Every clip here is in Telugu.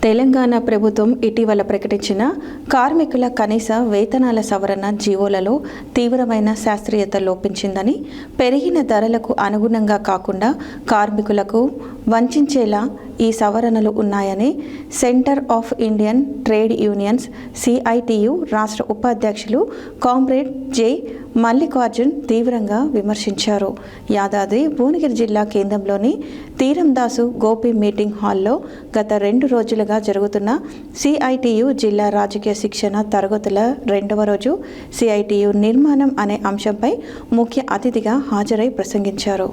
తెలంగాణ ప్రభుత్వం ఇటీవల ప్రకటించిన కార్మికుల కనీస వేతనాల సవరణ జీవోలలో తీవ్రమైన శాస్త్రీయత లోపించిందని, పెరిగిన ధరలకు అనుగుణంగా కాకుండా కార్మికులకు వంచేలా ఈ సవరణలు ఉన్నాయని centre of Indian trade unions CITU రాష్ట్ర ఉపాధ్యక్షులు కామ్రేడ్ జె మల్లికార్జున్ తీవ్రంగా విమర్శించారు. యాదాద్రి భువనగిరి జిల్లా కేంద్రంలోని తీరందాసు గోపి మీటింగ్ హాల్లో గత 2 రోజులుగా జరుగుతున్న సిఐటియు జిల్లా రాజకీయ శిక్షణ తరగతుల 2వ రోజు సిఐటియు నిర్మాణం అనే అంశంపై ముఖ్య అతిథిగా హాజరై ప్రసంగించారు.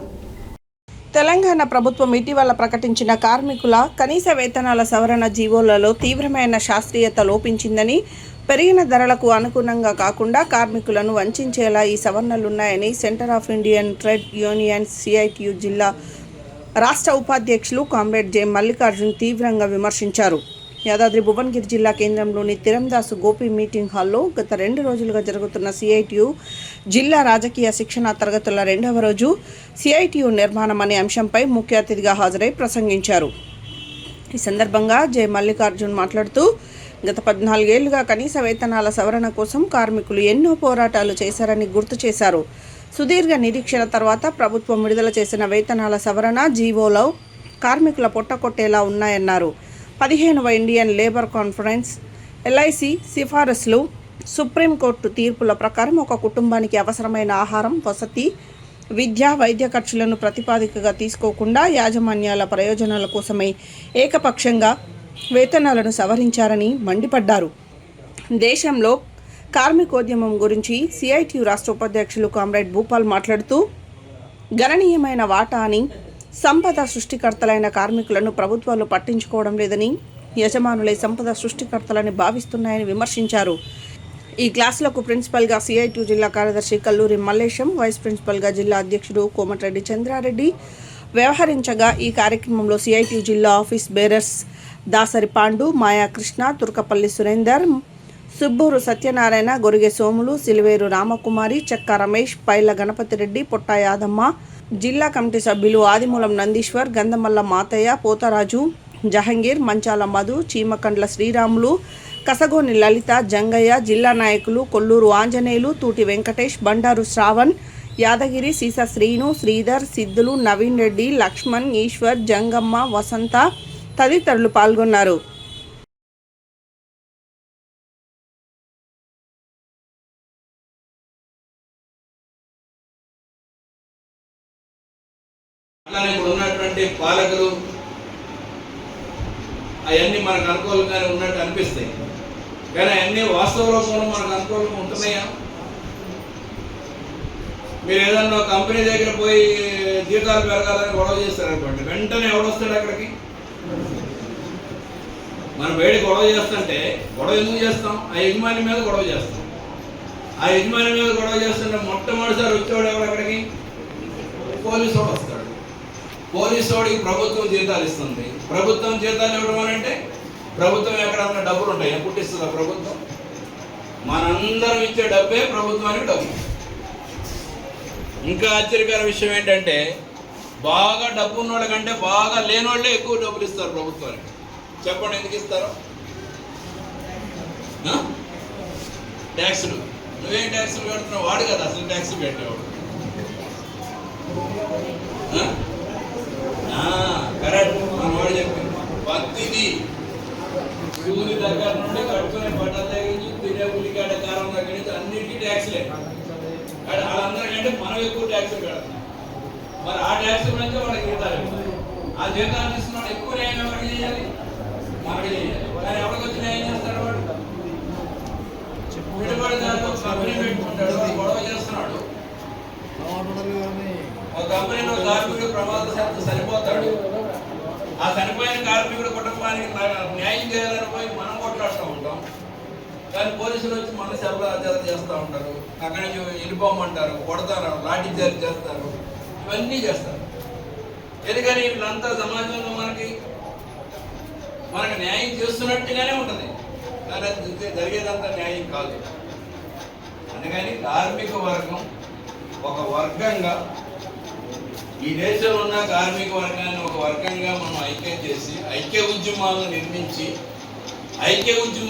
తెలంగాణ ప్రభుత్వం ఇటీవల ప్రకటించిన కార్మికుల కనీస వేతనాల సవరణ జీవోలలో తీవ్రమైన శాస్త్రీయత లోపించిందని, పెరిగిన ధరలకు అనుగుణంగా కాకుండా కార్మికులను వంచేలా ఈ సవరణలున్నాయని centre of Indian trade unions CITU జిల్లా రాష్ట్ర ఉపాధ్యక్షులు కామ్రేడ్ జె మల్లికార్జున్ తీవ్రంగా విమర్శించారు. యాదాద్రి భువనగిరి జిల్లా కేంద్రంలోని తీరందాసు గోపి మీటింగ్ హాల్లో గత 2 రోజులుగా జరుగుతున్న సిఐటియు జిల్లా రాజకీయ శిక్షణ తరగతుల 2వ రోజు సిఐటియు నిర్మాణం అనే అంశంపై ముఖ్య అతిథిగా హాజరై ప్రసంగించారు. ఈ సందర్భంగా జె మల్లికార్జున్ మాట్లాడుతూ, గత 14 ఏళ్లుగా కనీస వేతనాల సవరణ కోసం కార్మికులు ఎన్నో పోరాటాలు చేశారని గుర్తు చేశారు. సుదీర్ఘ నిరీక్షణ తర్వాత ప్రభుత్వం విడుదల చేసిన వేతనాల సవరణ జీవోలో కార్మికుల పొట్టకొట్టేలా ఉన్నాయన్నారు. 15వ ఇండియన్ లేబర్ కాన్ఫరెన్స్, ఎల్ఐసి సిఫారసులు, సుప్రీంకోర్టు తీర్పుల ప్రకారం ఒక కుటుంబానికి అవసరమైన ఆహారం, వసతి, విద్య, వైద్య ఖర్చులను ప్రతిపాదికగా తీసుకోకుండా యాజమాన్యాల ప్రయోజనాల కోసమే ఏకపక్షంగా వేతనాలను సవరించారని మండిపడ్డారు. దేశంలో కార్మికోద్యమం గురించి సిఐటియు రాష్ట్ర ఉపాధ్యక్షులు కామ్రేడ్ భూపాల్ మాట్లాడుతూ, గణనీయమైన వాటా అని సంపద సృష్టికర్తలైన కార్మికులను ప్రభుత్వాలు పట్టించుకోవడం లేదని, యజమానులే సంపద సృష్టికర్తలని భావిస్తున్నాయని విమర్శించారు. ఈ క్లాసులకు ప్రిన్సిపల్గా సిఐటియు జిల్లా కార్యదర్శి కల్లూరి మల్లేశం, వైస్ ప్రిన్సిపల్గా జిల్లా అధ్యక్షుడు కోమటిరెడ్డి చంద్రారెడ్డి వ్యవహరించగా, ఈ కార్యక్రమంలో సిఐటియు జిల్లా ఆఫీస్ బేరర్స్ దాసరి పాండు, మాయా కృష్ణ, తుర్కపల్లి సురేందర్, సుబ్బూరు సత్యనారాయణ, గొరిగె సోములు, సిలివేరు రామకుమారి, చెక్క రమేష్, పైల గణపతిరెడ్డి, పొట్ట యాదమ్మ, జిల్లా కమిటీ సభ్యులు ఆదిమూలం నందీశ్వర్, గంధమల్ల మాతయ్య, పోతరాజు, జహంగీర్, మంచాల మధు, చీమకండ్ల శ్రీరాములు, కసగోని లలిత, జంగయ్య, జిల్లా నాయకులు కొల్లూరు ఆంజనేయులు, తూటి వెంకటేష్, బండారు శ్రావణ్, యాదగిరి, సీసా శ్రీను, శ్రీధర్, సిద్ధులు, నవీన్ రెడ్డి, లక్ష్మణ్, ఈశ్వర్, జంగమ్మ, వసంత తదితరులు పాల్గొన్నారు. అట్లానే ఇప్పుడు ఉన్నటువంటి పాలకులు అవన్నీ మనకు అనుకూలంగానే ఉన్నట్టు అనిపిస్తాయి, కానీ అవన్నీ వాస్తవ రూపంలో మనకు అనుకూలంగా ఉంటున్నాయా? మీరు ఏదన్నా కంపెనీ దగ్గర పోయి జీతాలు పెరగాలని గొడవ చేస్తారనుకోండి, వెంటనే ఎవడొస్తాడు అక్కడికి? మనం వేడి గొడవ చేస్తుంటే గొడవ ఎందుకు చేస్తాం? ఆ యజమాని మీద గొడవ చేస్తాం. ఆ యజమాని మీద గొడవ చేస్తుంటే మొట్టమొదటిసారి వచ్చేవాడు ఎవడు అక్కడికి? పోలీసు వాడు వస్తాడు. పోలీసు వాడికి ప్రభుత్వం జీతాలు ఇస్తుంది. ప్రభుత్వం జీతాలు ఇవ్వడం అని అంటే ప్రభుత్వం ఎక్కడన్నా డబ్బులు ఉంటాయి, పుట్టిస్తుందా ప్రభుత్వం? మనందరం ఇచ్చే డబ్బే ప్రభుత్వానికి డబ్బు. ఇంకా ఆశ్చర్యకర విషయం ఏంటంటే, బాగా డబ్బు ఉన్న వాళ్ళకంటే బాగా లేని వాళ్ళే ఎక్కువ డబ్బులు ఇస్తారు ప్రభుత్వానికి. చెప్పండి ఎందుకు ఇస్తారు? ట్యాక్సులు. నువ్వేం ట్యాక్సులు కడుతున్నావు? వాడు కదా అసలు ట్యాక్సులు పెట్టేవాడు. కరెక్ట్, మన వాడు చెప్పింది. ప్రతిదీ సూది దగ్గర నుండి కట్టుకునే బట్టల దగ్గర నుంచి తినే ఉల్లిగడ్డ కారం దగ్గర నుంచి అన్నిటికీ ట్యాక్స్లే. వాళ్ళందరికంటే మనం ఎక్కువ ట్యాక్సులు కడతాం. మరి ఆ ట్యాక్సుల నుంచి వాడికి జీతాలు ఇవ్వాలి. ఆ జీతాలు తీసుకున్నాడు ఎక్కువ న్యాయం ఎవరికి చేయాలి? మనకి చేయాలి. కానీ ఎవరికి వచ్చి న్యాయం చేస్తాడు? వాడు పెట్టుబడిదారులు కంపెనీ పెట్టుకుంటాడు, గొడవ చేస్తున్నాడు. ఒక కంపెనీలో కార్మికుడు ప్రమాదశాత్తు చనిపోతాడు. ఆ చనిపోయిన కార్మికుడు కుటుంబానికి న్యాయం చేయాలని పోయి మనం కొట్లాడుతూ ఉంటాం, కానీ పోలీసులు వచ్చి మన శబ్దాచారం చేస్తూ ఉంటారు. అక్కడి నుంచి వెళ్ళిపోమంటారు, కొడతారు, లాఠీ చార్జ్ చేస్తారు, ఇవన్నీ చేస్తారు. ఎందుకని వీళ్ళంతా సమాజంలో మనకి న్యాయం చేస్తున్నట్టుగానే ఉంటుంది, కానీ జరిగేదంతా న్యాయం కాదు. అందుకని కార్మిక వర్గం ఒక వర్గంగా ఈ దేశంలో ఉన్న కార్మిక వర్గాన్ని ఒక వర్గంగా మనం ఐక్యం చేసి ఐక్య ఉద్యమాలను నిర్మించి ఐక్య ఉద్యమ